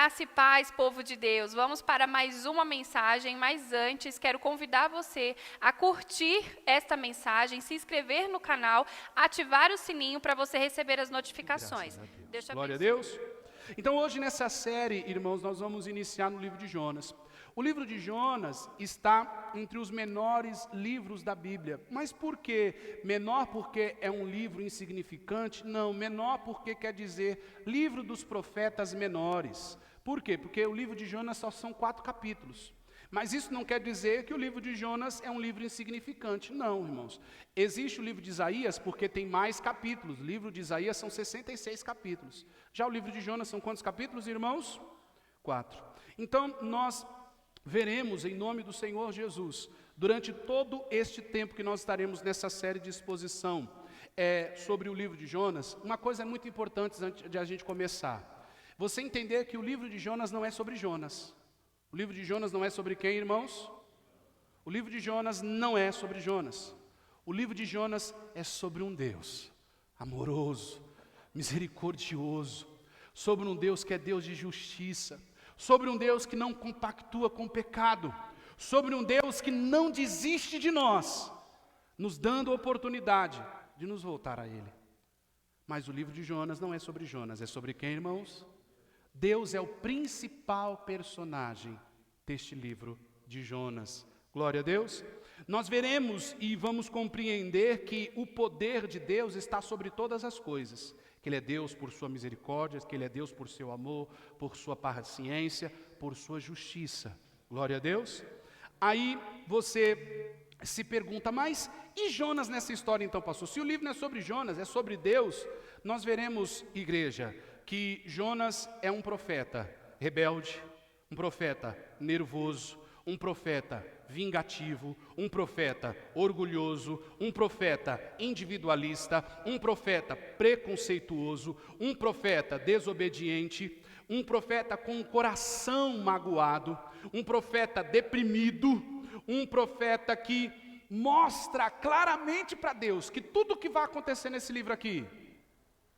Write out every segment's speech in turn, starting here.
Graça e paz, povo de Deus. Vamos para mais uma mensagem, mas antes quero convidar você a curtir esta mensagem, se inscrever no canal, ativar o sininho para você receber as notificações. Deus te Glória a abençoe. Deus. Então hoje nessa série, irmãos, nós vamos iniciar no livro de Jonas. O livro de Jonas está entre os menores livros da Bíblia. Mas por quê? Menor porque é um livro insignificante? Não, menor porque quer dizer livro dos profetas menores. Por quê? Porque o livro de Jonas só são 4 capítulos. Mas isso não quer dizer que o livro de Jonas é um livro insignificante. Não, irmãos. Existe o livro de Isaías porque tem mais capítulos. O livro de Isaías são 66 capítulos. Já o livro de Jonas são quantos capítulos, irmãos? 4. Então, nós veremos, em nome do Senhor Jesus, durante todo este tempo que nós estaremos nessa série de exposição sobre o livro de Jonas, uma coisa muito importante antes de a gente começar. Você entender que o livro de Jonas não é sobre Jonas. O livro de Jonas não é sobre quem, irmãos? O livro de Jonas não é sobre Jonas. O livro de Jonas é sobre um Deus amoroso, misericordioso, sobre um Deus que é Deus de justiça, sobre um Deus que não compactua com o pecado, sobre um Deus que não desiste de nós, nos dando a oportunidade de nos voltar a Ele. Mas o livro de Jonas não é sobre Jonas, é sobre quem, irmãos? Deus é o principal personagem deste livro de Jonas. Glória a Deus. Nós veremos e vamos compreender que o poder de Deus está sobre todas as coisas. Que Ele é Deus por sua misericórdia, que Ele é Deus por seu amor, por sua paciência, por sua justiça. Glória a Deus. Aí você se pergunta, mas e Jonas nessa história então, pastor? Se o livro não é sobre Jonas, é sobre Deus, nós veremos, igreja, que Jonas é um profeta rebelde, um profeta nervoso, um profeta vingativo, um profeta orgulhoso, um profeta individualista, um profeta preconceituoso, um profeta desobediente, um profeta com o coração magoado, um profeta deprimido, um profeta que mostra claramente para Deus que tudo o que vai acontecer nesse livro aqui,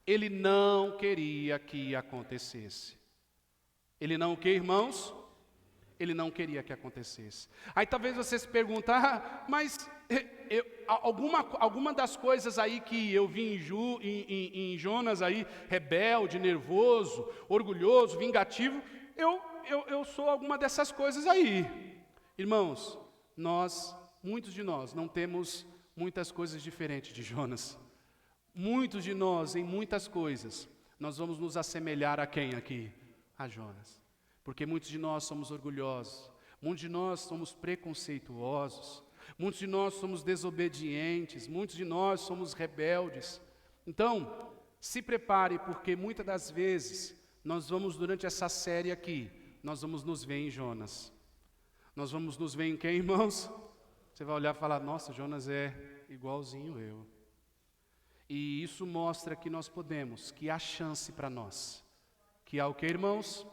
ele não queria que acontecesse. Ele não quer, irmãos? Ele não queria que acontecesse. Aí talvez você se pergunte, mas alguma das coisas aí que eu vi em Jonas aí, rebelde, nervoso, orgulhoso, vingativo, eu sou alguma dessas coisas aí. Irmãos, muitos de nós, não temos muitas coisas diferentes de Jonas. Muitos de nós, em muitas coisas, nós vamos nos assemelhar a quem aqui? A Jonas. Porque muitos de nós somos orgulhosos, muitos de nós somos preconceituosos, muitos de nós somos desobedientes, muitos de nós somos rebeldes. Então, se prepare, porque muitas das vezes, nós vamos, durante essa série aqui, nós vamos nos ver em Jonas. Nós vamos nos ver em quem, irmãos? Você vai olhar e falar, nossa, Jonas é igualzinho eu. E isso mostra que nós podemos, que há chance para nós. Que há o que, irmãos?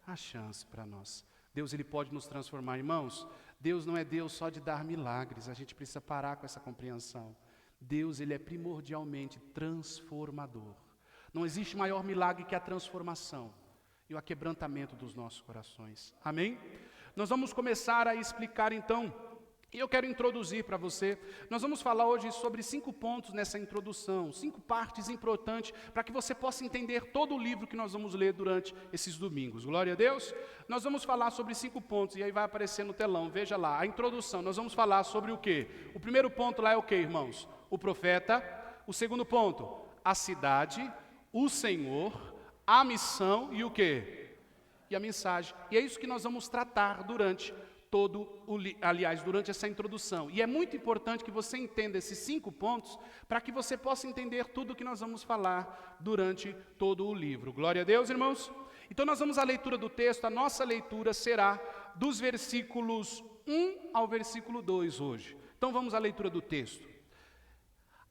Há chance para nós. Deus, Ele pode nos transformar, irmãos. Deus não é Deus só de dar milagres, a gente precisa parar com essa compreensão. Deus, Ele é primordialmente transformador. Não existe maior milagre que a transformação e o aquebrantamento dos nossos corações. Amém? Nós vamos começar a explicar então. E eu quero introduzir para você, nós vamos falar hoje sobre 5 pontos nessa introdução, 5 partes importantes, para que você possa entender todo o livro que nós vamos ler durante esses domingos. Glória a Deus. Nós vamos falar sobre 5 pontos, e aí vai aparecer no telão, veja lá, a introdução. Nós vamos falar sobre o quê? O primeiro ponto lá é o quê, irmãos? O profeta. O segundo ponto, a cidade, o Senhor, a missão e o quê? E a mensagem. E é isso que nós vamos tratar durante durante essa introdução. E é muito importante que você entenda esses 5 pontos para que você possa entender tudo o que nós vamos falar durante todo o livro. Glória a Deus, irmãos. Então nós vamos à leitura do texto. A nossa leitura será dos versículos 1 ao versículo 2 hoje. Então vamos à leitura do texto.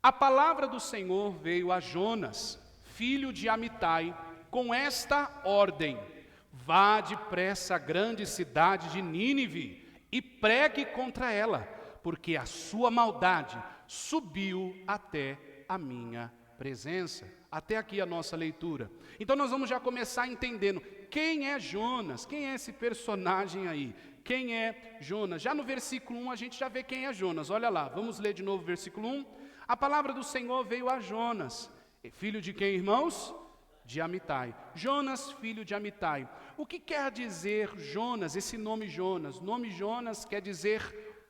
A palavra do Senhor veio a Jonas, filho de Amitai, com esta ordem: vá depressa à grande cidade de Nínive e pregue contra ela, porque a sua maldade subiu até a minha presença. Até aqui a nossa leitura. Então nós vamos já começar entendendo quem é Jonas, quem é esse personagem aí, quem é Jonas. Já no versículo 1 a gente já vê quem é Jonas, olha lá, vamos ler de novo o versículo 1. A palavra do Senhor veio a Jonas, filho de quem, irmãos? De Amitai. Jonas, filho de Amitai. O que quer dizer Jonas, esse nome Jonas? Nome Jonas quer dizer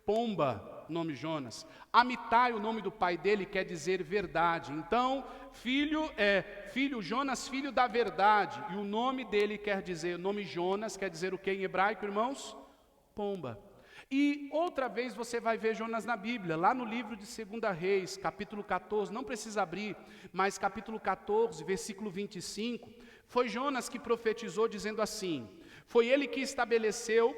pomba. Nome Jonas. Amitai, o nome do pai dele, quer dizer verdade. Então, filho Jonas, filho da verdade. E o nome dele quer dizer, o nome Jonas quer dizer o que em hebraico, irmãos? Pomba. E outra vez você vai ver Jonas na Bíblia, lá no livro de 2 Reis, capítulo 14, não precisa abrir, mas capítulo 14, versículo 25, foi Jonas que profetizou dizendo assim: foi ele que estabeleceu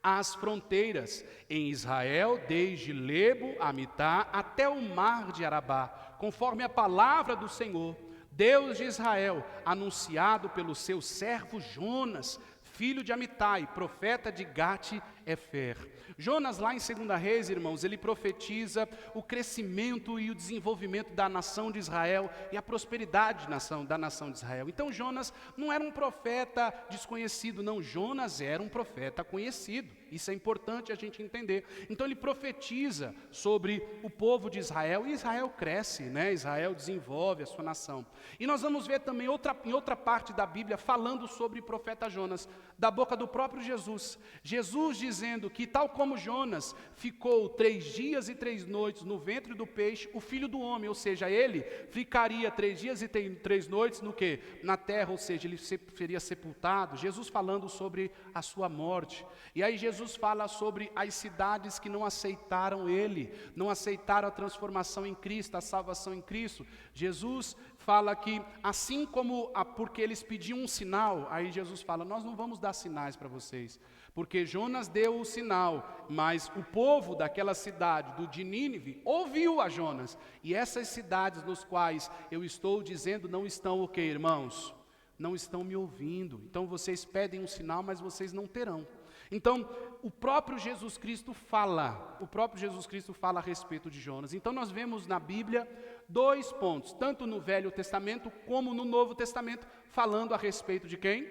as fronteiras em Israel, desde Lebo, Amitá, até o mar de Arabá, conforme a palavra do Senhor, Deus de Israel, anunciado pelo seu servo Jonas, filho de Amitai, profeta de Gate-Efer. Jonas, lá em 2 Reis, irmãos, ele profetiza o crescimento e o desenvolvimento da nação de Israel e a prosperidade da nação de Israel. Então Jonas não era um profeta desconhecido, não. Jonas era um profeta conhecido. Isso é importante a gente entender. Então ele profetiza sobre o povo de Israel, e Israel cresce, né? Israel desenvolve a sua nação. E nós vamos ver também em outra parte da Bíblia falando sobre o profeta Jonas, da boca do próprio Jesus. Jesus dizendo que, tal como Jonas ficou 3 dias e 3 noites no ventre do peixe, o Filho do Homem, ou seja, ele ficaria 3 dias e 3 noites no quê? Na terra, ou seja, ele seria sepultado. Jesus falando sobre a sua morte. E aí Jesus fala sobre as cidades que não aceitaram ele, não aceitaram a transformação em Cristo, a salvação em Cristo. Jesus fala que assim como, porque eles pediam um sinal, aí Jesus fala, nós não vamos dar sinais para vocês, porque Jonas deu o sinal, mas o povo daquela cidade, de Nínive, ouviu a Jonas, e essas cidades nos quais eu estou dizendo não estão o quê, irmãos? Não estão me ouvindo. Então vocês pedem um sinal, mas vocês não terão. Então, o próprio Jesus Cristo fala a respeito de Jonas. Então nós vemos na Bíblia 2 pontos, tanto no Velho Testamento como no Novo Testamento, falando a respeito de quem?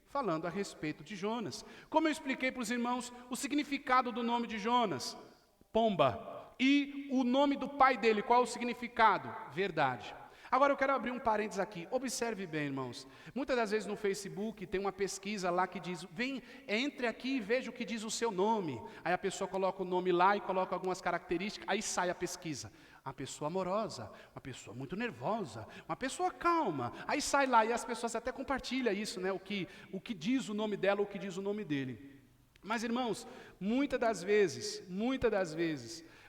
Falando a respeito de Jonas. Como eu expliquei para os irmãos, o significado do nome de Jonas, pomba, e o nome do pai dele, qual é o significado? Verdade. Agora eu quero abrir um parênteses aqui, observe bem, irmãos. Muitas das vezes no Facebook tem uma pesquisa lá que diz, entre aqui e veja o que diz o seu nome. Aí a pessoa coloca o nome lá e coloca algumas características, aí sai a pesquisa. Uma pessoa amorosa, uma pessoa muito nervosa, uma pessoa calma. Aí sai lá e as pessoas até compartilham isso, né? O que diz o nome dela, o que diz o nome dele. Mas irmãos, muitas das vezes,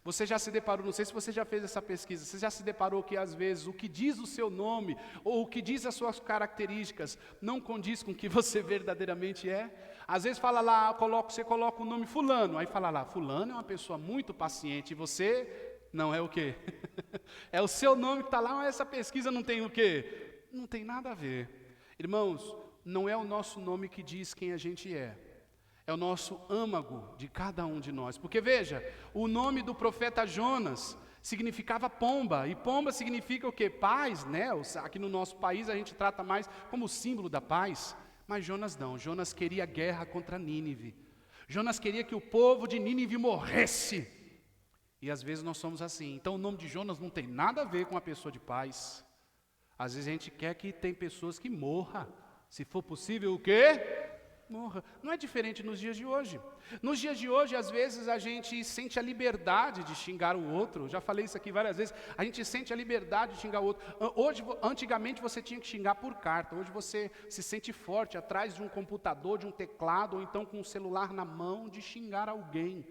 você já se deparou, não sei se você já fez essa pesquisa, você já se deparou que às vezes o que diz o seu nome, ou o que diz as suas características, não condiz com o que você verdadeiramente é? Às vezes fala lá, você coloca o nome fulano, aí fala lá, fulano é uma pessoa muito paciente, e você não é o quê? É o seu nome que está lá, mas essa pesquisa não tem o quê? Não tem nada a ver. Irmãos, não é o nosso nome que diz quem a gente é. É o nosso âmago de cada um de nós. Porque veja, o nome do profeta Jonas significava pomba. E pomba significa o quê? Paz, né? Aqui no nosso país a gente trata mais como símbolo da paz. Mas Jonas não. Jonas queria guerra contra Nínive. Jonas queria que o povo de Nínive morresse. E às vezes nós somos assim. Então o nome de Jonas não tem nada a ver com a pessoa de paz. Às vezes a gente quer que tem pessoas que morram. Se for possível, o quê? Morra. Não é diferente nos dias de hoje. Nos dias de hoje, às vezes, a gente sente a liberdade de xingar o outro. Já falei isso aqui várias vezes. A gente sente a liberdade de xingar o outro. Antigamente, você tinha que xingar por carta. Hoje você se sente forte atrás de um computador, de um teclado, ou então com um celular na mão, de xingar alguém.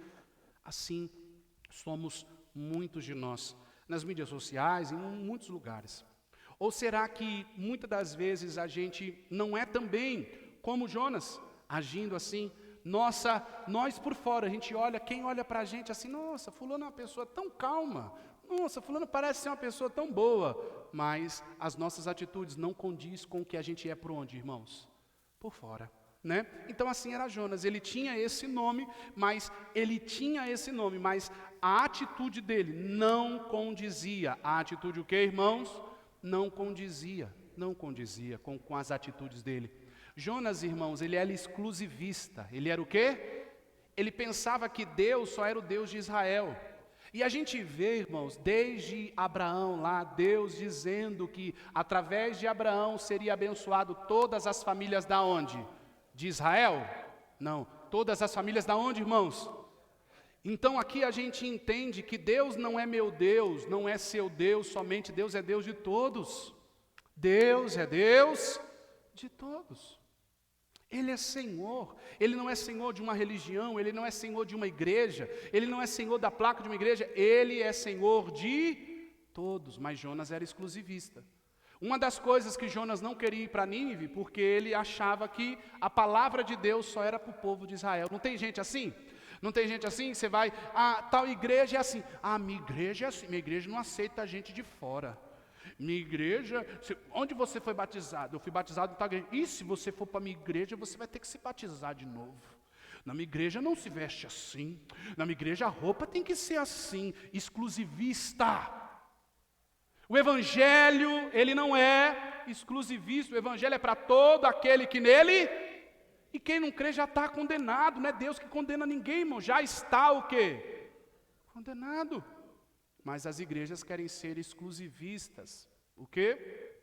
Assim, somos muitos de nós, nas mídias sociais, em muitos lugares. Ou será que, muitas das vezes, a gente não é também como Jonas, agindo assim? Nós por fora, a gente olha, quem olha para a gente assim, nossa, fulano é uma pessoa tão calma, nossa, fulano parece ser uma pessoa tão boa, mas as nossas atitudes não condiz com o que a gente é por onde, irmãos? Por fora, né? Então assim era Jonas, ele tinha esse nome, mas a atitude dele não condizia. A atitude o quê, irmãos? não condizia com as atitudes dele. Jonas, irmãos, ele era exclusivista. Ele era o quê? Ele pensava que Deus só era o Deus de Israel. E a gente vê, irmãos, desde Abraão lá, Deus dizendo que através de Abraão seria abençoado todas as famílias da onde? De Israel? Não, todas as famílias da onde, irmãos? Então aqui a gente entende que Deus não é meu Deus, não é seu Deus somente, Deus é Deus de todos. Deus é Deus de todos. Ele é Senhor, Ele não é Senhor de uma religião, Ele não é Senhor de uma igreja, Ele não é Senhor da placa de uma igreja, Ele é Senhor de todos. Mas Jonas era exclusivista. Uma das coisas que Jonas não queria ir para Nínive, porque ele achava que a palavra de Deus só era para o povo de Israel. Não tem gente assim? Não tem gente assim? Você vai, tal igreja é assim. Minha igreja é assim, minha igreja não aceita gente de fora. Minha igreja, onde você foi batizado? Eu fui batizado em tal igreja. E se você for para a minha igreja, você vai ter que se batizar de novo. Na minha igreja não se veste assim. Na minha igreja a roupa tem que ser assim, exclusivista. O evangelho, ele não é exclusivista. O evangelho é para todo aquele que nele... E quem não crê já está condenado. Não é Deus que condena ninguém, irmão. Já está o quê? Condenado. Mas as igrejas querem ser exclusivistas. O quê?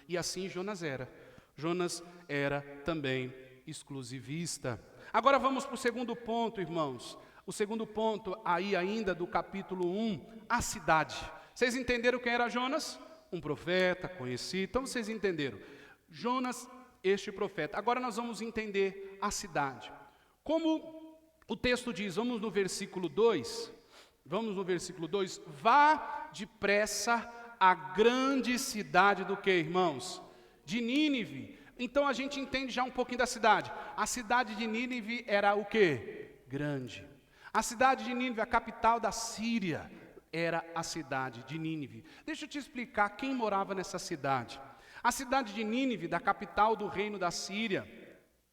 E assim Jonas era. Jonas era também exclusivista. Agora vamos para o segundo ponto, irmãos. O segundo ponto aí ainda do capítulo 1, a cidade. Vocês entenderam quem era Jonas? Um profeta conhecido. Então vocês entenderam. Jonas, este profeta. Agora nós vamos entender a cidade. Como o texto diz, vamos no versículo 2. Vamos no versículo 2. Vá depressa à grande cidade do que, irmãos? De Nínive. Então a gente entende já um pouquinho da cidade. A cidade de Nínive era o quê? Grande. A cidade de Nínive, a capital da Síria, era a cidade de Nínive. Deixa eu te explicar quem morava nessa cidade. A cidade de Nínive, da capital do reino da Síria,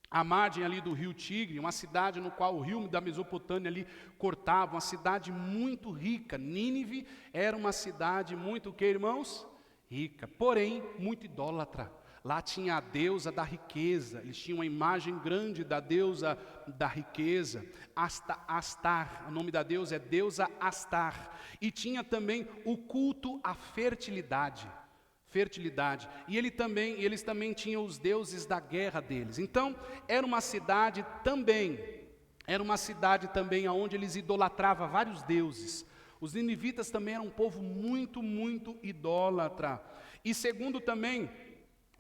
à margem ali do rio Tigre, uma cidade no qual o rio da Mesopotâmia ali cortava, uma cidade muito rica. Nínive era uma cidade muito, o que, irmãos? Rica, porém muito idólatra. Lá tinha a deusa da riqueza, eles tinham uma imagem grande da deusa da riqueza, Astar, o nome da deusa é deusa Astar. E tinha também o culto à fertilidade. E eles também tinham os deuses da guerra deles. Então, era uma cidade também onde eles idolatravam vários deuses. Os ninivitas também eram um povo muito, muito idólatra. E segundo também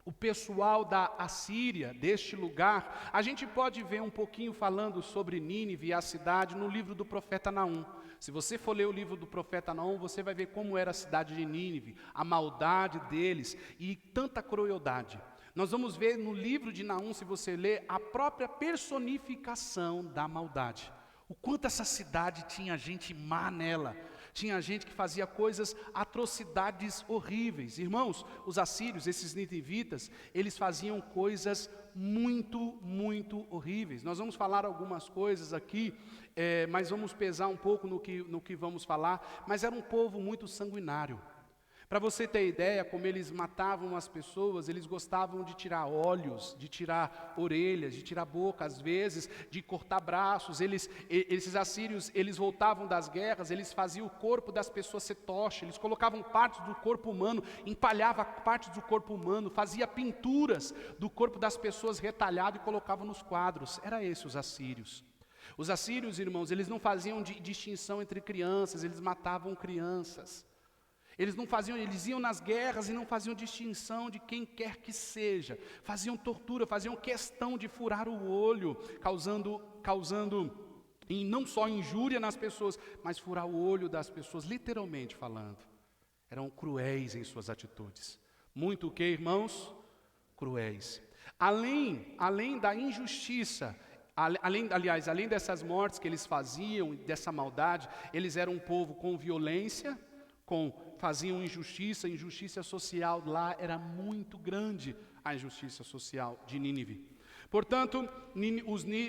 o pessoal da Assíria, deste lugar, a gente pode ver um pouquinho falando sobre Nínive e a cidade no livro do profeta Naum. Se você for ler o livro do profeta Naum, você vai ver como era a cidade de Nínive, a maldade deles e tanta crueldade. Nós vamos ver no livro de Naum, se você ler, a própria personificação da maldade. O quanto essa cidade tinha gente má nela. Tinha gente que fazia coisas, atrocidades horríveis. Irmãos, os assírios, esses ninivitas, eles faziam coisas muito, muito horríveis. Nós vamos falar algumas coisas aqui, mas vamos pesar um pouco no que vamos falar. Mas era um povo muito sanguinário. Para você ter ideia, como eles matavam as pessoas, eles gostavam de tirar olhos, de tirar orelhas, de tirar boca, às vezes, de cortar braços. Esses assírios, eles voltavam das guerras, eles faziam o corpo das pessoas ser tocha, eles colocavam partes do corpo humano, empalhavam partes do corpo humano, fazia pinturas do corpo das pessoas retalhado e colocavam nos quadros. Era esse os assírios. Os assírios, irmãos, eles não faziam distinção entre crianças, eles matavam crianças. Eles iam nas guerras e não faziam distinção de quem quer que seja. Faziam tortura, faziam questão de furar o olho, causando e não só injúria nas pessoas, mas furar o olho das pessoas, literalmente falando. Eram cruéis em suas atitudes. Muito o que, irmãos? Cruéis. Além da injustiça, além dessas mortes que eles faziam, dessa maldade, eles eram um povo com violência, faziam injustiça social. Lá era muito grande a injustiça social de Nínive. Portanto,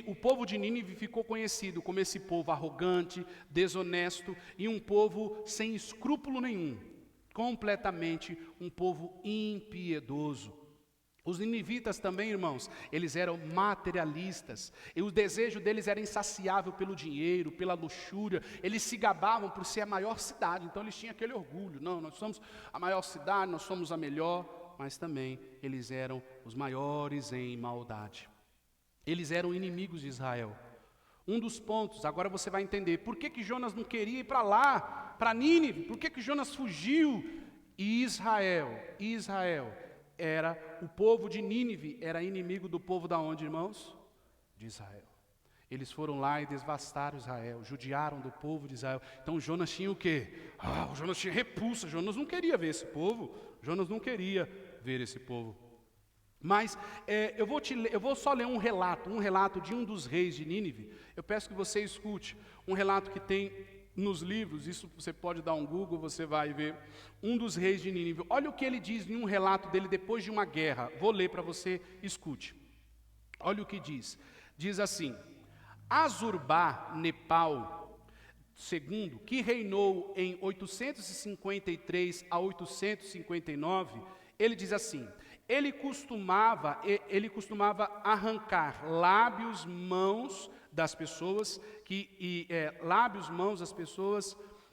o povo de Nínive ficou conhecido como esse povo arrogante, desonesto e um povo sem escrúpulo nenhum. completamente um povo impiedoso. Os ninivitas também, irmãos, eles eram materialistas, e o desejo deles era insaciável pelo dinheiro, pela luxúria, eles se gabavam por ser a maior cidade, então eles tinham aquele orgulho, não, nós somos a maior cidade, nós somos a melhor, mas também eles eram os maiores em maldade. Eles eram inimigos de Israel. Um dos pontos, agora você vai entender, por que Jonas não queria ir para lá, para Nínive, por que Jonas fugiu? E Israel, o povo de Nínive era inimigo do povo da onde, irmãos? De Israel. Eles foram lá e devastaram Israel, judiaram do povo de Israel. Então Jonas tinha o quê? O Jonas tinha repulsa, Jonas não queria ver esse povo, Mas eu vou só ler um relato de um dos reis de Nínive. Eu peço que você escute um relato que tem nos livros, isso você pode dar um Google, você vai ver, um dos reis de Nínive. Olha o que ele diz em um relato dele depois de uma guerra. Vou ler para você, escute. Olha o que diz. Diz assim: Assurbanipal II, que reinou em 853 a 859, ele diz assim: ele costumava arrancar lábios, mãos das pessoas,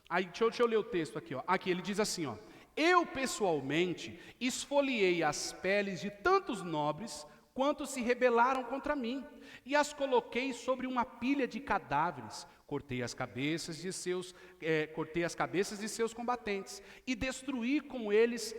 aí deixa eu ler o texto aqui, aqui ele diz assim, eu pessoalmente esfoliei as peles de tantos nobres quanto se rebelaram contra mim, e as coloquei sobre uma pilha de cadáveres, cortei as cabeças de seus combatentes, e destruí com eles,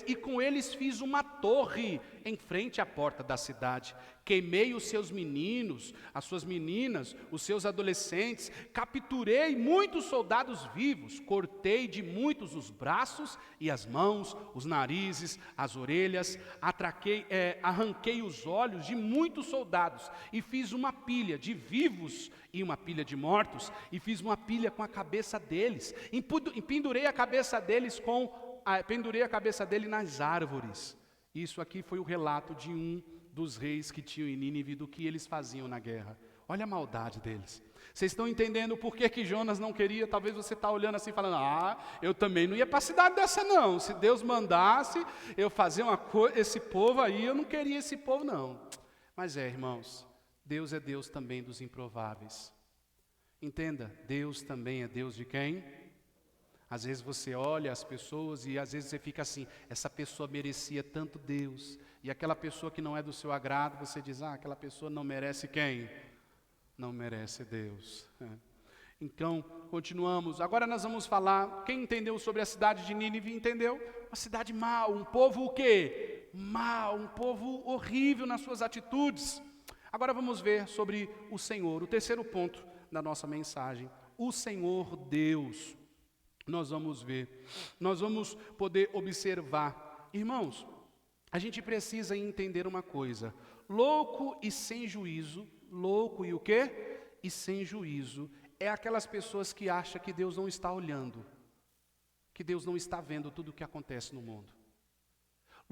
e com eles fiz uma torre em frente à porta da cidade. Queimei os seus meninos, as suas meninas, os seus adolescentes, capturei muitos soldados vivos, cortei de muitos os braços e as mãos, os narizes, as orelhas, arranquei os olhos de muitos soldados, e fiz uma pilha de vivos e uma pilha de mortos, e fiz uma pilha com a cabeça deles, e pendurei a cabeça dele nas árvores. Isso aqui foi o relato de um dos reis que tinham em Nínive, do que eles faziam na guerra. Olha a maldade deles. Vocês estão entendendo por que Jonas não queria? Talvez você está olhando assim, falando, eu também não ia para a cidade dessa não. Se Deus mandasse eu fazer uma coisa, esse povo aí, eu não queria esse povo não. Mas irmãos, Deus é Deus também dos improváveis. Entenda, Deus também é Deus de quem? Às vezes você olha as pessoas e às vezes você fica assim, essa pessoa merecia tanto Deus. E aquela pessoa que não é do seu agrado, você diz, aquela pessoa não merece quem? Não merece Deus. Então, continuamos. Agora nós vamos falar, quem entendeu sobre a cidade de Nínive, entendeu? Uma cidade má, um povo o quê? Mau, um povo horrível nas suas atitudes. Agora vamos ver sobre o Senhor, o terceiro ponto da nossa mensagem. O Senhor Deus. Nós vamos ver, nós vamos poder observar. Irmãos, a gente precisa entender uma coisa. Louco e sem juízo, louco e o quê? E sem juízo, é aquelas pessoas que acham que Deus não está olhando, que Deus não está vendo tudo o que acontece no mundo.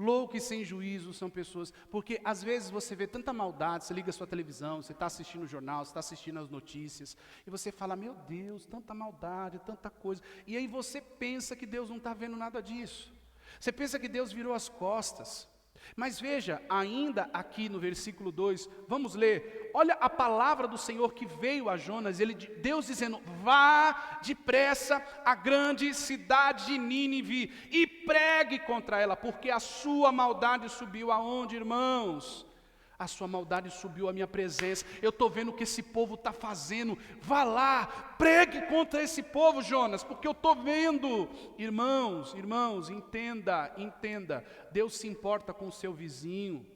Louco e sem juízo são pessoas, porque às vezes você vê tanta maldade, você liga a sua televisão, você está assistindo o jornal, você está assistindo as notícias, e você fala, meu Deus, tanta maldade, tanta coisa, e aí você pensa que Deus não está vendo nada disso, você pensa que Deus virou as costas. Mas veja, ainda aqui no versículo 2, vamos ler, olha a palavra do Senhor que veio a Jonas, Deus dizendo, vá depressa à grande cidade de Nínive e pregue contra ela, porque a sua maldade subiu aonde, irmãos? A sua maldade subiu à minha presença, eu estou vendo o que esse povo está fazendo, vá lá, pregue contra esse povo, Jonas, porque eu estou vendo. Irmãos, entenda, Deus se importa com o seu vizinho,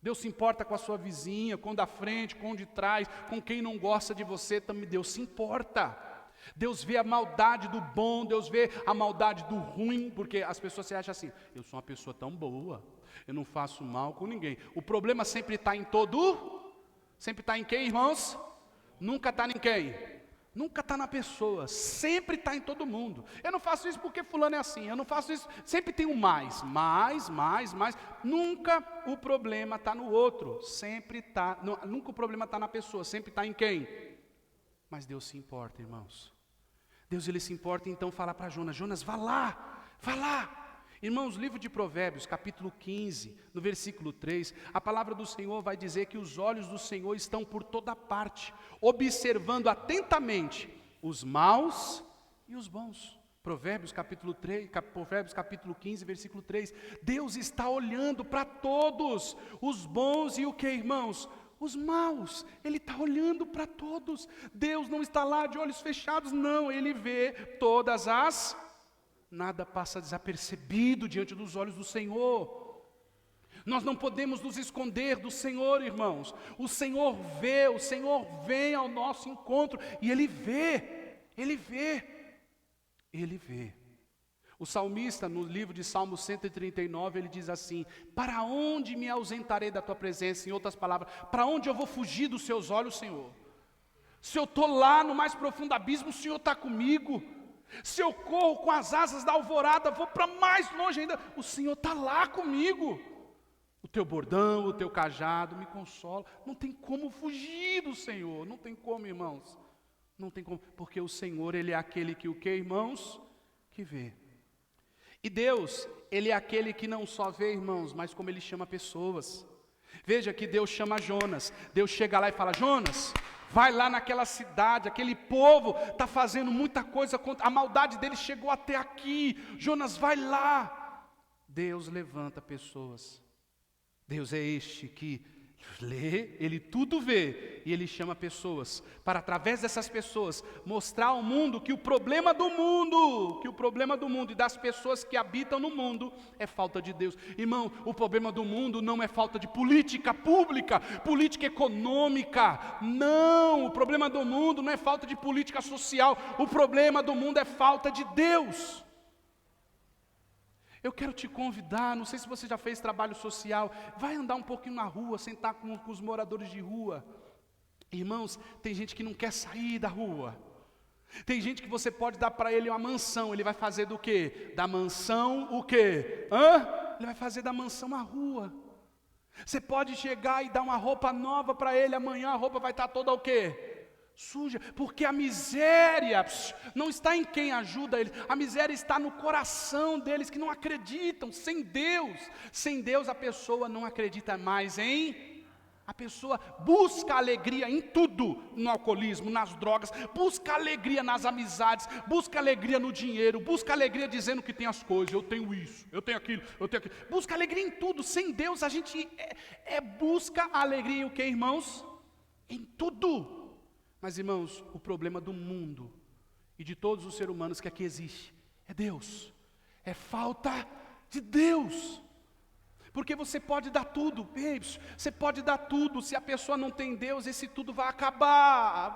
Deus se importa com a sua vizinha, com o da frente, com o de trás, com quem não gosta de você, também Deus se importa. Deus vê a maldade do bom, Deus vê a maldade do ruim, porque as pessoas se acham assim, eu sou uma pessoa tão boa, eu não faço mal com ninguém. O problema sempre está em sempre está em quem, irmãos? Nunca está em quem? Nunca está na pessoa, sempre está em todo mundo. Eu não faço isso porque fulano é assim, eu não faço isso, sempre tem um mais. Nunca o problema está no outro, nunca o problema está na pessoa, sempre está em quem? Mas Deus se importa, irmãos. Deus ele se importa então falar para Jonas, Jonas, vá lá. Irmãos, livro de Provérbios, capítulo 15, no versículo 3, a palavra do Senhor vai dizer que os olhos do Senhor estão por toda parte, observando atentamente os maus e os bons. Provérbios capítulo 15, versículo 3. Deus está olhando para todos, os bons e o que, irmãos? Os maus. Ele está olhando para todos. Deus não está lá de olhos fechados, não. Ele vê todas as... Nada passa desapercebido diante dos olhos do Senhor. Nós não podemos nos esconder do Senhor, irmãos. O Senhor vê, o Senhor vem ao nosso encontro e Ele vê. O salmista, no livro de Salmo 139, ele diz assim: para onde me ausentarei da tua presença? Em outras palavras, para onde eu vou fugir dos seus olhos, Senhor? Se eu estou lá no mais profundo abismo, o Senhor está comigo. Se eu corro com as asas da alvorada, vou para mais longe ainda, o Senhor está lá comigo. O teu bordão, o teu cajado me consola. Não tem como fugir do Senhor, não tem como, irmãos. Não tem como, porque o Senhor, Ele é aquele que o que, irmãos? Que vê. E Deus, Ele é aquele que não só vê, irmãos, mas como Ele chama pessoas. Veja que Deus chama Jonas. Deus chega lá e fala, Jonas, vai lá naquela cidade, aquele povo está fazendo muita coisa, a maldade deles chegou até aqui. Jonas, vai lá. Deus levanta pessoas. Deus é este que lê, Ele tudo vê, e Ele chama pessoas, para através dessas pessoas, mostrar ao mundo que o problema do mundo e das pessoas que habitam no mundo, é falta de Deus. Irmão, o problema do mundo não é falta de política pública, política econômica, não, o problema do mundo não é falta de política social, o problema do mundo é falta de Deus. Eu quero te convidar, não sei se você já fez trabalho social, vai andar um pouquinho na rua, sentar com os moradores de rua. Irmãos, tem gente que não quer sair da rua. Tem gente que você pode dar para ele uma mansão, ele vai fazer do quê? Da mansão o quê? Ele vai fazer da mansão a rua. Você pode chegar e dar uma roupa nova para ele, amanhã a roupa vai estar toda o quê? Suja, porque a miséria não está em quem ajuda eles, a miséria está no coração deles que não acreditam. Sem Deus a pessoa não acredita mais a pessoa busca alegria em tudo, no alcoolismo, nas drogas, busca alegria nas amizades, busca alegria no dinheiro, busca alegria dizendo que tem as coisas, eu tenho isso, eu tenho aquilo, busca alegria em tudo. Sem Deus a gente busca alegria em o que, irmãos? Em tudo. Mas, irmãos, o problema do mundo e de todos os seres humanos que aqui existe é Deus, é falta de Deus. Porque você pode dar tudo, você pode dar tudo, se a pessoa não tem Deus, esse tudo vai acabar.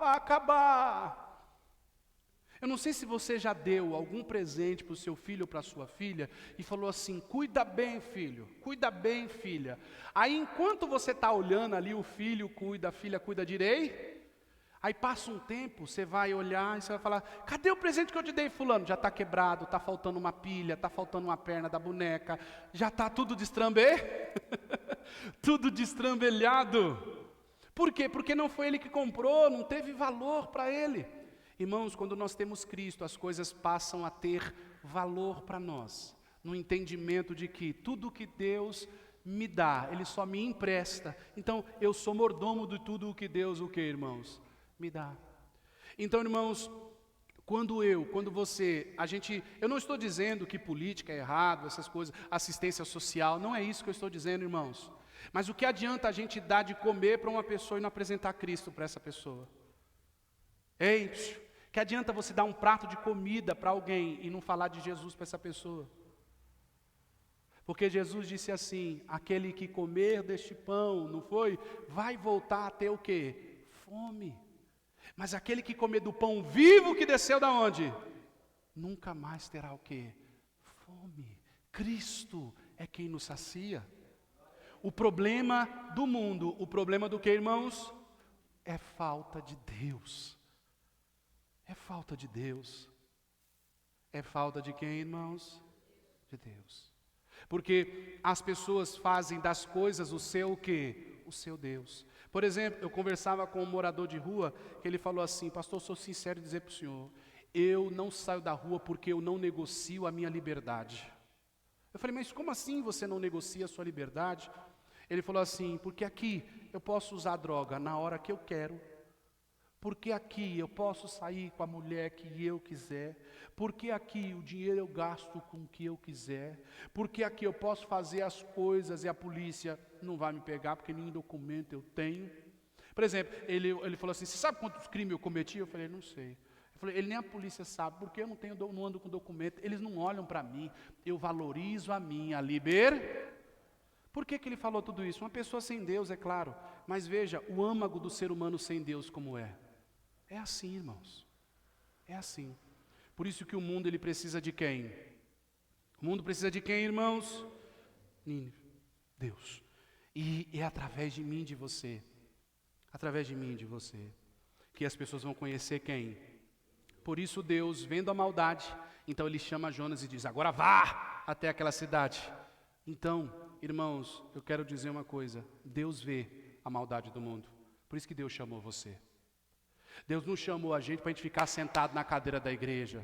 Eu não sei se você já deu algum presente para o seu filho ou para a sua filha e falou assim, cuida bem filho, cuida bem filha. Aí enquanto você está olhando ali, o filho cuida, a filha cuida direito. Aí passa um tempo, você vai olhar e você vai falar, cadê o presente que eu te dei, fulano? Já está quebrado, está faltando uma pilha, está faltando uma perna da boneca, já está tudo tudo destrambelhado. Por quê? Porque não foi ele que comprou, não teve valor para ele. Irmãos, quando nós temos Cristo, as coisas passam a ter valor para nós, no entendimento de que tudo que Deus me dá, Ele só me empresta. Então, eu sou mordomo de tudo o que Deus, irmãos? Me dá. Então, irmãos, eu não estou dizendo que política é errado, essas coisas, assistência social, não é isso que eu estou dizendo, irmãos. Mas o que adianta a gente dar de comer para uma pessoa e não apresentar Cristo para essa pessoa? Que adianta você dar um prato de comida para alguém e não falar de Jesus para essa pessoa? Porque Jesus disse assim, aquele que comer deste pão, não foi? Vai voltar a ter o quê? Fome. Mas aquele que comer do pão vivo que desceu da onde? Nunca mais terá o quê? Fome. Cristo é quem nos sacia. O problema do mundo, o problema do que, irmãos? É falta de Deus. É falta de Deus. É falta de quem, irmãos? De Deus. Porque as pessoas fazem das coisas o seu o quê? O seu Deus. Por exemplo, eu conversava com um morador de rua, que ele falou assim, pastor, sou sincero em dizer para o senhor, eu não saio da rua porque eu não negocio a minha liberdade. Eu falei, mas como assim você não negocia a sua liberdade? Ele falou assim, porque aqui eu posso usar droga na hora que eu quero, porque aqui eu posso sair com a mulher que eu quiser, porque aqui o dinheiro eu gasto com o que eu quiser, porque aqui eu posso fazer as coisas e a polícia não vai me pegar porque nenhum documento eu tenho. Por exemplo, ele falou assim, você sabe quantos crimes eu cometi? Eu falei, não sei. Eu falei, ele nem a polícia sabe, porque eu não ando com documento, eles não olham para mim, eu valorizo a minha liberdade. Por que ele falou tudo isso? Uma pessoa sem Deus, é claro, mas veja, o âmago do ser humano sem Deus como é. É assim, irmãos, é assim. Por isso que o mundo ele precisa de quem? O mundo precisa de quem, irmãos? Deus. E é através de mim, de você, que as pessoas vão conhecer quem? Por isso Deus, vendo a maldade, então ele chama Jonas e diz, agora vá até aquela cidade. Então, irmãos, eu quero dizer uma coisa, Deus vê a maldade do mundo, por isso que Deus chamou você. Deus não chamou a gente para a gente ficar sentado na cadeira da igreja.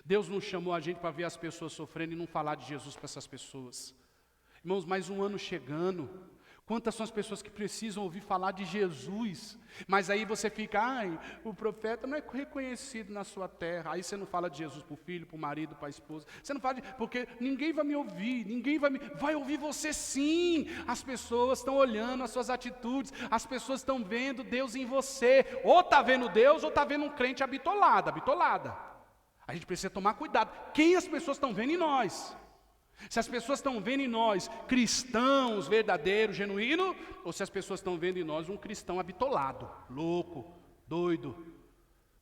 Deus não chamou a gente para ver as pessoas sofrendo e não falar de Jesus para essas pessoas. Irmãos, mais um ano chegando. Quantas são as pessoas que precisam ouvir falar de Jesus? Mas aí você fica, o profeta não é reconhecido na sua terra. Aí você não fala de Jesus para o filho, para o marido, para a esposa. Você não fala porque ninguém vai me ouvir, vai ouvir você sim. As pessoas estão olhando as suas atitudes, as pessoas estão vendo Deus em você. Ou está vendo Deus, ou está vendo um crente bitolada. A gente precisa tomar cuidado. Quem as pessoas estão vendo em nós? Se as pessoas estão vendo em nós cristãos verdadeiros, genuínos, ou se as pessoas estão vendo em nós um cristão bitolado, louco, doido,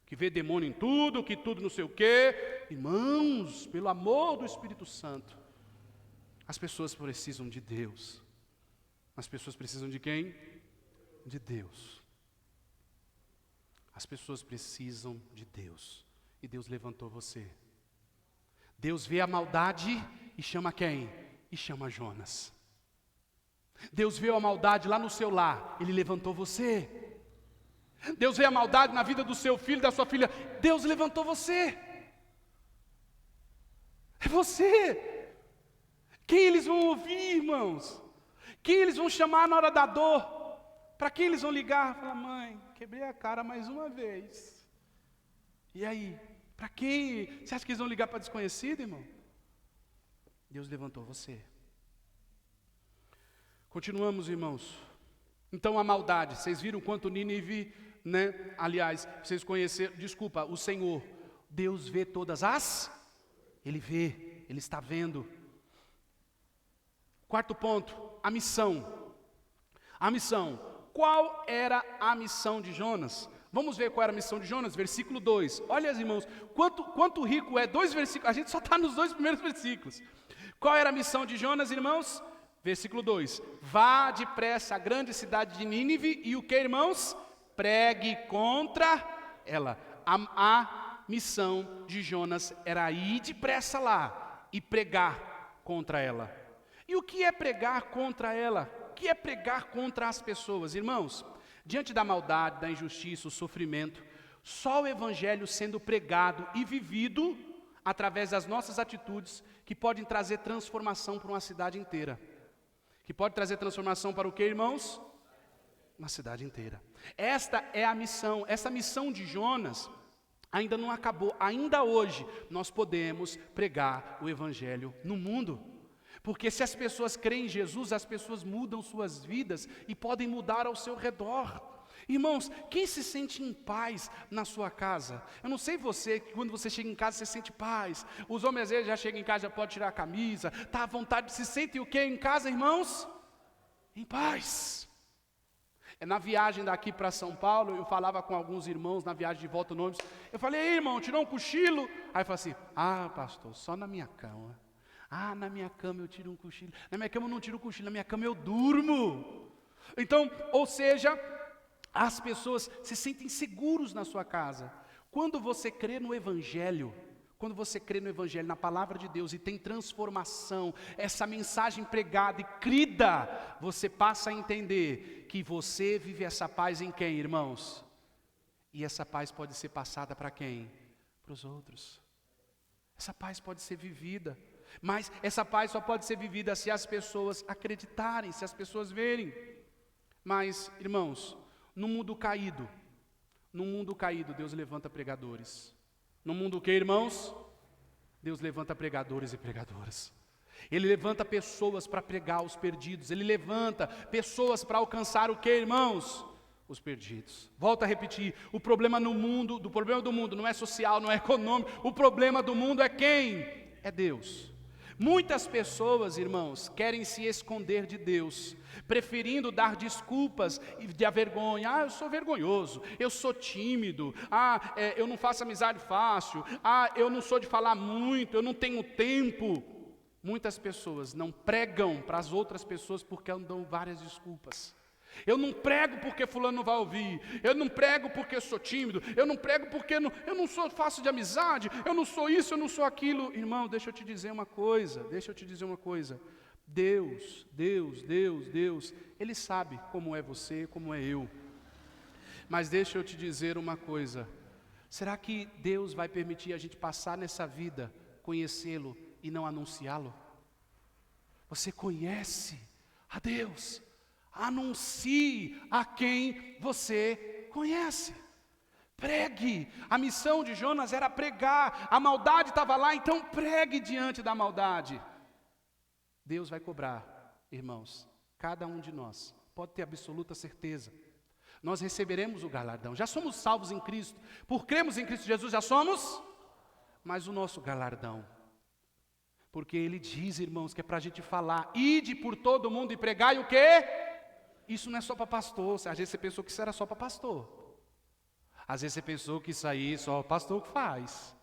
que vê demônio em tudo, que tudo não sei o quê. Irmãos, pelo amor do Espírito Santo, as pessoas precisam de Deus. As pessoas precisam de quem? De Deus. As pessoas precisam de Deus. E Deus levantou você. Deus vê a maldade e chama quem? E chama Jonas. Deus vê a maldade lá no seu lar, Ele levantou você. Deus vê a maldade na vida do seu filho, da sua filha, Deus levantou você. É você. Quem eles vão ouvir, irmãos? Quem eles vão chamar na hora da dor? Para quem eles vão ligar? Falar, mãe, quebrei a cara mais uma vez. E aí? Para quem? Você acha que eles vão ligar para desconhecido, irmão? Deus levantou você. Continuamos, irmãos. Então a maldade, vocês viram quanto Nínive, né? Aliás, vocês conheceram, o Senhor, Deus vê todas as, Ele vê, Ele está vendo. Quarto ponto, a missão. A missão. Qual era a missão de Jonas? Vamos ver qual era a missão de Jonas, versículo 2. Olha, irmãos, quanto rico é 2 versículos, a gente só está nos 2 primeiros versículos. Qual era a missão de Jonas, irmãos? Versículo 2. Vá depressa à grande cidade de Nínive e o que, irmãos? Pregue contra ela. A missão de Jonas era ir depressa lá e pregar contra ela. E o que é pregar contra ela? O que é pregar contra as pessoas, irmãos? Diante da maldade, da injustiça, o sofrimento, só o evangelho sendo pregado e vivido através das nossas atitudes que podem trazer transformação para uma cidade inteira. Que pode trazer transformação para o que, irmãos? Uma cidade inteira. Esta é a missão. Essa missão de Jonas ainda não acabou. Ainda hoje nós podemos pregar o evangelho no mundo. Porque se as pessoas creem em Jesus, as pessoas mudam suas vidas e podem mudar ao seu redor. Irmãos, quem se sente em paz na sua casa? Eu não sei você, que quando você chega em casa você sente paz. Os homens às vezes já chegam em casa, já pode tirar a camisa, está à vontade, se sentem o que em casa, irmãos? Em paz. Na viagem daqui para São Paulo, eu falava com alguns irmãos na viagem de volta no ônibus. Eu falei, ei, irmão, tirou um cochilo? Aí eu falei assim, pastor, só na minha cama. Na minha cama eu tiro um cochilo. Na minha cama eu não tiro um cochilo, na minha cama eu durmo. Então, ou seja, as pessoas se sentem seguros na sua casa. Quando você crê no Evangelho, na palavra de Deus e tem transformação, essa mensagem pregada e crida, você passa a entender que você vive essa paz em quem, irmãos? E essa paz pode ser passada para quem? para os outros. Essa paz pode ser vivida, mas essa paz só pode ser vivida se as pessoas acreditarem, se as pessoas verem. Mas, irmãos, no mundo caído, Deus levanta pregadores. No mundo o que, irmãos? Deus levanta pregadores e pregadoras. Ele levanta pessoas para pregar os perdidos. Ele levanta pessoas para alcançar o que, irmãos? Os perdidos. Volto a repetir, o problema do mundo não é social, não é econômico. O problema do mundo é quem? É Deus. Muitas pessoas, irmãos, querem se esconder de Deus, preferindo dar desculpas de vergonha. Eu sou vergonhoso, eu sou tímido, eu não faço amizade fácil, eu não sou de falar muito, eu não tenho tempo. Muitas pessoas não pregam para as outras pessoas porque dão várias desculpas. Eu não prego porque fulano não vai ouvir, eu não prego porque eu sou tímido, eu não prego porque eu não sou fácil de amizade, eu não sou isso, eu não sou aquilo. Irmão, deixa eu te dizer uma coisa, Deus, Ele sabe como é você, como é eu. Mas deixa eu te dizer uma coisa, será que Deus vai permitir a gente passar nessa vida, conhecê-lo e não anunciá-lo? Você conhece a Deus, anuncie a quem você conhece. Pregue. A missão de Jonas era pregar. A maldade estava lá, então pregue diante da maldade. Deus vai cobrar, irmãos, cada um de nós. Pode ter absoluta certeza. Nós receberemos o galardão. Já somos salvos em Cristo. Por cremos em Cristo Jesus, já somos. Mas o nosso galardão. Porque Ele diz, irmãos, que é para a gente falar. Ide por todo mundo e pregai o quê? Isso não é só para pastor. Às vezes você pensou que isso era só para pastor. Às vezes você pensou que isso aí só o pastor que faz.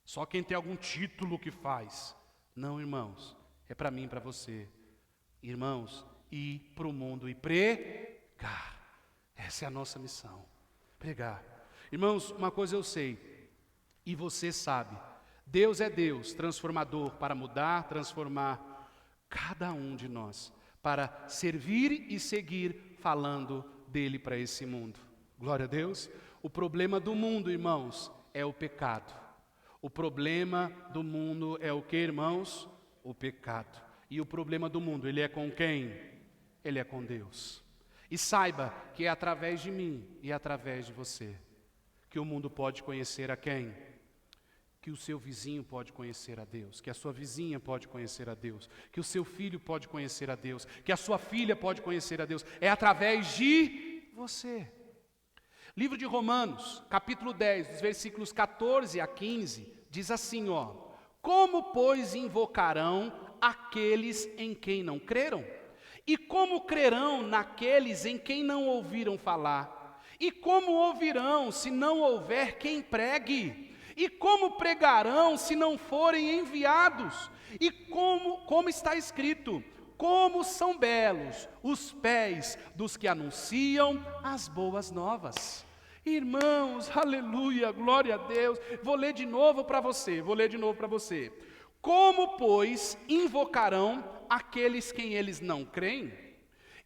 Só quem tem algum título que faz. Não, irmãos. É para mim e para você. Irmãos, ir para o mundo e pregar. Essa é a nossa missão. Pregar. Irmãos, uma coisa eu sei. E você sabe. Deus é Deus, transformador, para mudar, transformar cada um de nós. Para servir e seguir falando dele para esse mundo. Glória a Deus. O problema do mundo, irmãos, é o pecado. O problema do mundo é o que, irmãos? O pecado. E o problema do mundo, ele é com quem? Ele é com Deus. E saiba que é através de mim e através de você que o mundo pode conhecer a quem? Que o seu vizinho pode conhecer a Deus, que a sua vizinha pode conhecer a Deus, que o seu filho pode conhecer a Deus, que a sua filha pode conhecer a Deus. É através de você. Livro de Romanos, capítulo 10, dos versículos 14 a 15, diz assim, como, pois, invocarão aqueles em quem não creram? E como crerão naqueles em quem não ouviram falar? E como ouvirão se não houver quem pregue? E como pregarão se não forem enviados? E como está escrito, como são belos os pés dos que anunciam as boas novas. Irmãos, aleluia, glória a Deus. Vou ler de novo para você. Como, pois, invocarão aqueles quem eles não creem?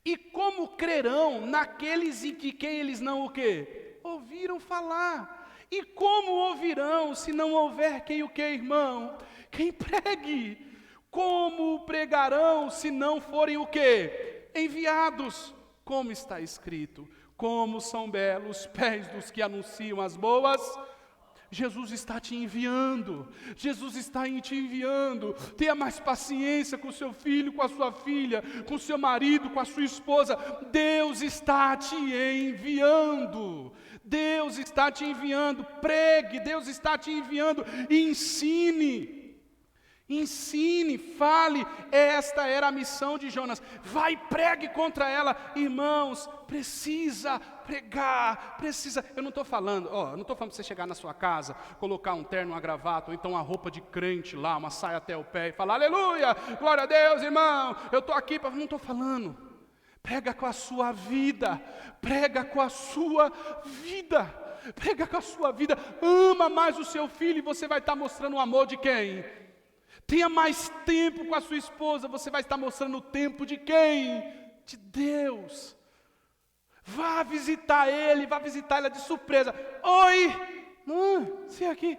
E como crerão naqueles em que quem eles não o quê? Ouviram falar. E como ouvirão se não houver quem o quê, irmão? Quem pregue. Como pregarão se não forem o quê? Enviados. Como está escrito, como são belos os pés dos que anunciam as boas. Jesus está te enviando. Tenha mais paciência com o seu filho, com a sua filha, com o seu marido, com a sua esposa. Deus está te enviando. Pregue, Deus está te enviando. Ensine, fale. Esta era a missão de Jonas. Vai e pregue contra ela. Irmãos, precisa pregar, eu não estou falando para você chegar na sua casa, colocar um terno, uma gravata, ou então uma roupa de crente lá, uma saia até o pé e falar, aleluia, glória a Deus, irmão, eu estou aqui, não estou falando. Prega com a sua vida, ama mais o seu filho e você vai estar mostrando o amor de quem? Tenha mais tempo com a sua esposa, você vai estar mostrando o tempo de quem? De Deus. Vá visitar ela de surpresa. Oi, Não, você aqui.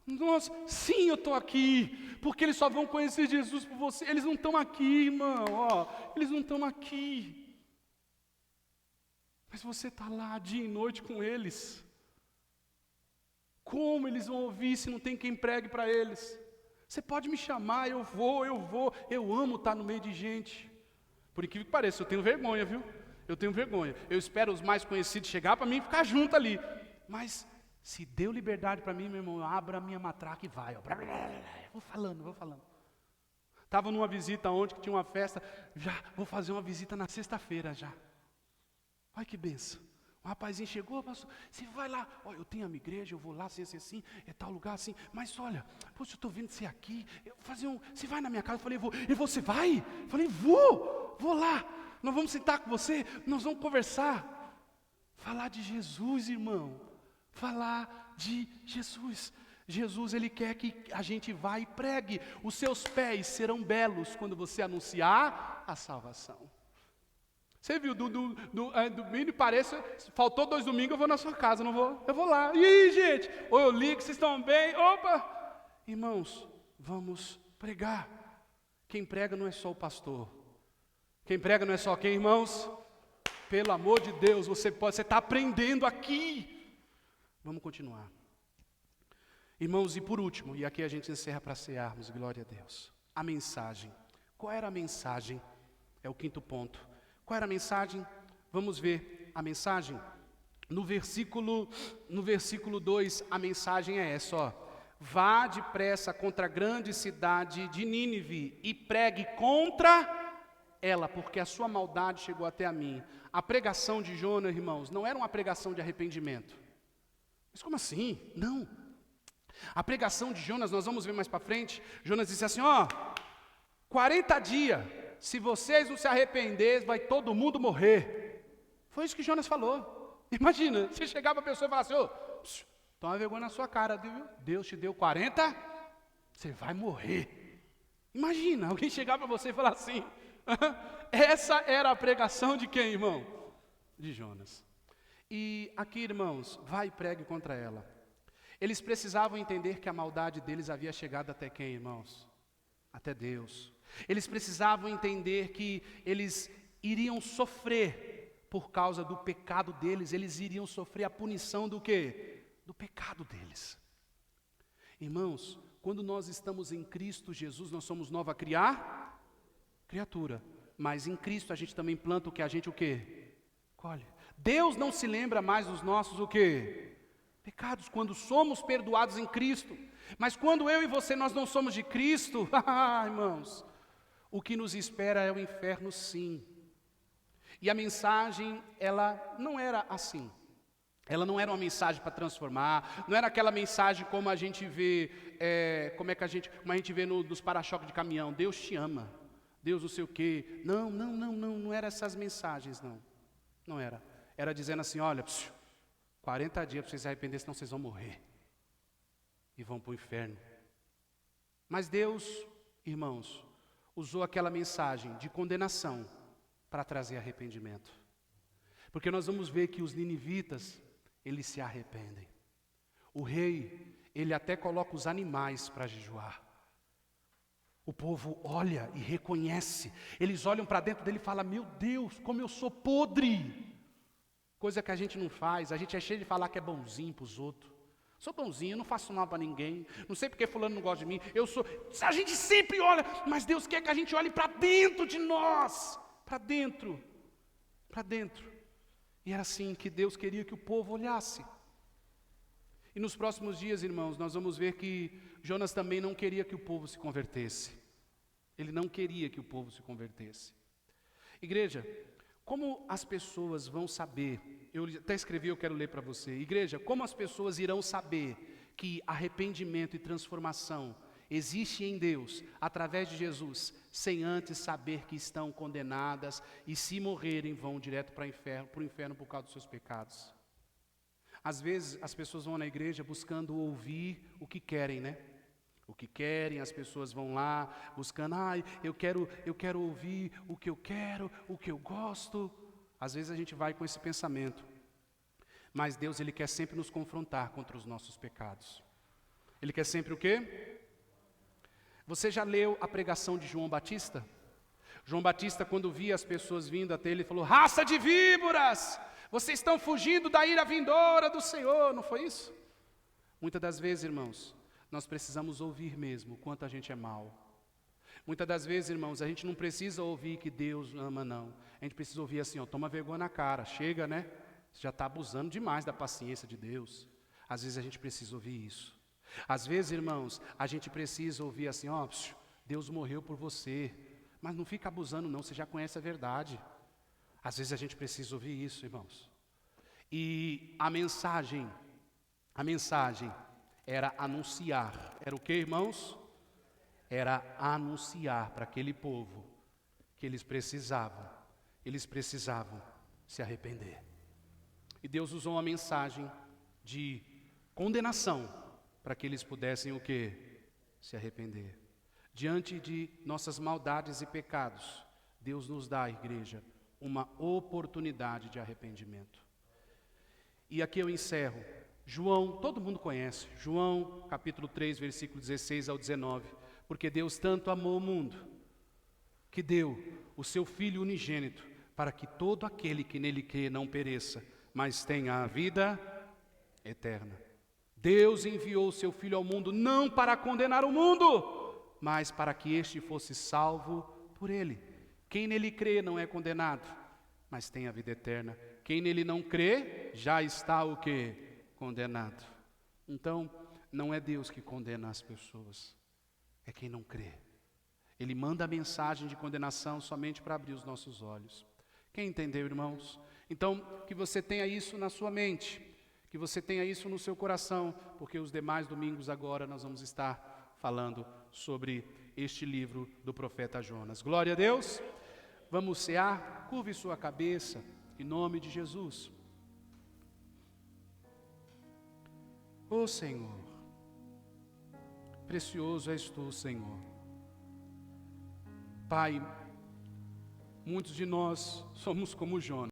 Nossa, sim, eu estou aqui, porque eles só vão conhecer Jesus por você. Eles não estão aqui, irmão, ó, eles não estão aqui. Mas você está lá dia e noite com eles. Como eles vão ouvir se não tem quem pregue para eles? Você pode me chamar, eu vou. Eu amo estar no meio de gente. Por incrível que pareça, eu tenho vergonha, viu? Eu tenho vergonha. Eu espero os mais conhecidos chegar para mim e ficar junto ali. Mas se deu liberdade para mim, meu irmão, eu abro a minha matraca e vai. Ó. Vou falando. Estava numa visita ontem que tinha uma festa. Já vou fazer uma visita na sexta-feira já. Olha que benção. O rapazinho chegou, pastor, você vai lá, olha, eu tenho a minha igreja, eu vou lá, assim, é tal lugar assim, mas olha, poxa, eu estou vendo você aqui, você vai na minha casa? Eu falei, vou. E você vai? Eu falei, vou lá, nós vamos sentar com você, nós vamos conversar, falar de Jesus, irmão, falar de Jesus. Jesus, Ele quer que a gente vá e pregue, os seus pés serão belos quando você anunciar a salvação. Você viu, domingo parece, faltou 2 domingos, eu vou na sua casa, não vou? Eu vou lá. E aí, gente? Ou eu ligo, vocês estão bem? Opa! Irmãos, vamos pregar. Quem prega não é só o pastor. Quem prega não é só quem, irmãos? Pelo amor de Deus, você está aprendendo aqui. Vamos continuar. Irmãos, e por último, e aqui a gente encerra para cearmos, glória a Deus. A mensagem. Qual era a mensagem? É o 5º ponto. Qual era a mensagem? Vamos ver a mensagem. No versículo 2, a mensagem é essa, ó. Vá depressa contra a grande cidade de Nínive e pregue contra ela, porque a sua maldade chegou até a mim. A pregação de Jonas, irmãos, não era uma pregação de arrependimento. Mas como assim? Não. A pregação de Jonas, nós vamos ver mais para frente, Jonas disse assim, ó, 40 dias, se vocês não se arrependerem, vai todo mundo morrer. Foi isso que Jonas falou. Imagina, você chegar para a pessoa e falar assim, ô, toma vergonha na sua cara, viu? Deus te deu 40, você vai morrer. Imagina, alguém chegar para você e falar assim. Essa era a pregação de quem, irmão? De Jonas. E aqui, irmãos, vai e pregue contra ela. Eles precisavam entender que a maldade deles havia chegado até quem, irmãos? Até Deus. Eles precisavam entender que eles iriam sofrer por causa do pecado deles, eles iriam sofrer a punição do quê? Do pecado deles. Irmãos, quando nós estamos em Cristo Jesus, nós somos nova criatura. Mas em Cristo a gente também planta o que a gente o quê? Colhe. Deus não se lembra mais dos nossos o quê? Pecados, quando somos perdoados em Cristo. Mas quando eu e você nós não somos de Cristo, irmãos, o que nos espera é o inferno, sim. E a mensagem, ela não era assim. Ela não era uma mensagem para transformar, não era aquela mensagem como a gente vê, como a gente vê nos para-choques de caminhão, Deus te ama, Deus não sei o quê. Não eram essas mensagens, não era. Era dizendo assim, olha, 40 dias para vocês se arrependerem, senão vocês vão morrer. E vão para o inferno. Mas Deus, irmãos, usou aquela mensagem de condenação para trazer arrependimento. Porque nós vamos ver que os ninivitas, eles se arrependem. O rei, ele até coloca os animais para jejuar. O povo olha e reconhece. Eles olham para dentro dele e falam, meu Deus, como eu sou podre. Coisa que a gente não faz, a gente é cheio de falar que é bonzinho para os outros. Sou bonzinho, não faço mal para ninguém. Não sei porque fulano não gosta de mim. A gente sempre olha, mas Deus quer que a gente olhe para dentro de nós. Para dentro. E era assim que Deus queria que o povo olhasse. E nos próximos dias, irmãos, nós vamos ver que Jonas também não queria que o povo se convertesse. Ele não queria que o povo se convertesse. Igreja, como as pessoas vão saber, eu até escrevi, eu quero ler para você. Igreja, como as pessoas irão saber que arrependimento e transformação existe em Deus, através de Jesus, sem antes saber que estão condenadas e se morrerem vão direto para o inferno por causa dos seus pecados? Às vezes as pessoas vão na igreja buscando ouvir o que querem, né? O que querem, as pessoas vão lá buscando, eu quero ouvir o que eu quero, o que eu gosto. Às vezes a gente vai com esse pensamento. Mas Deus, Ele quer sempre nos confrontar contra os nossos pecados. Ele quer sempre o quê? Você já leu a pregação de João Batista? João Batista, quando via as pessoas vindo até ele, falou: raça de víboras, vocês estão fugindo da ira vindoura do Senhor, não foi isso? Muitas das vezes, irmãos, nós precisamos ouvir mesmo o quanto a gente é mau. Muitas das vezes, irmãos, a gente não precisa ouvir que Deus ama, não. A gente precisa ouvir assim, ó, toma vergonha na cara, chega, né? Você já está abusando demais da paciência de Deus. Às vezes a gente precisa ouvir isso. Às vezes, irmãos, a gente precisa ouvir assim, ó, Deus morreu por você. Mas não fica abusando não, você já conhece a verdade. Às vezes a gente precisa ouvir isso, irmãos. E a mensagem era anunciar. Era o que, irmãos? Era anunciar para aquele povo que eles precisavam se arrepender. E Deus usou uma mensagem de condenação para que eles pudessem o quê? Se arrepender. Diante de nossas maldades e pecados, Deus nos dá, igreja, uma oportunidade de arrependimento. E aqui eu encerro. João, todo mundo conhece, João capítulo 3, versículo 16 ao 19. Porque Deus tanto amou o mundo, que deu o seu Filho unigênito, para que todo aquele que nele crê não pereça, mas tenha a vida eterna. Deus enviou o seu Filho ao mundo não para condenar o mundo, mas para que este fosse salvo por ele. Quem nele crê não é condenado, mas tem a vida eterna. Quem nele não crê, já está o quê? Condenado. Então, não é Deus que condena as pessoas, é quem não crê. Ele manda a mensagem de condenação somente para abrir os nossos olhos. Quem entendeu, irmãos? Então, que você tenha isso na sua mente, que você tenha isso no seu coração, porque os demais domingos agora nós vamos estar falando sobre este livro do profeta Jonas. Glória a Deus. Vamos cear, curve sua cabeça, em nome de Jesus. Ó Senhor, precioso és tu, Senhor. Pai, muitos de nós somos como Jonas.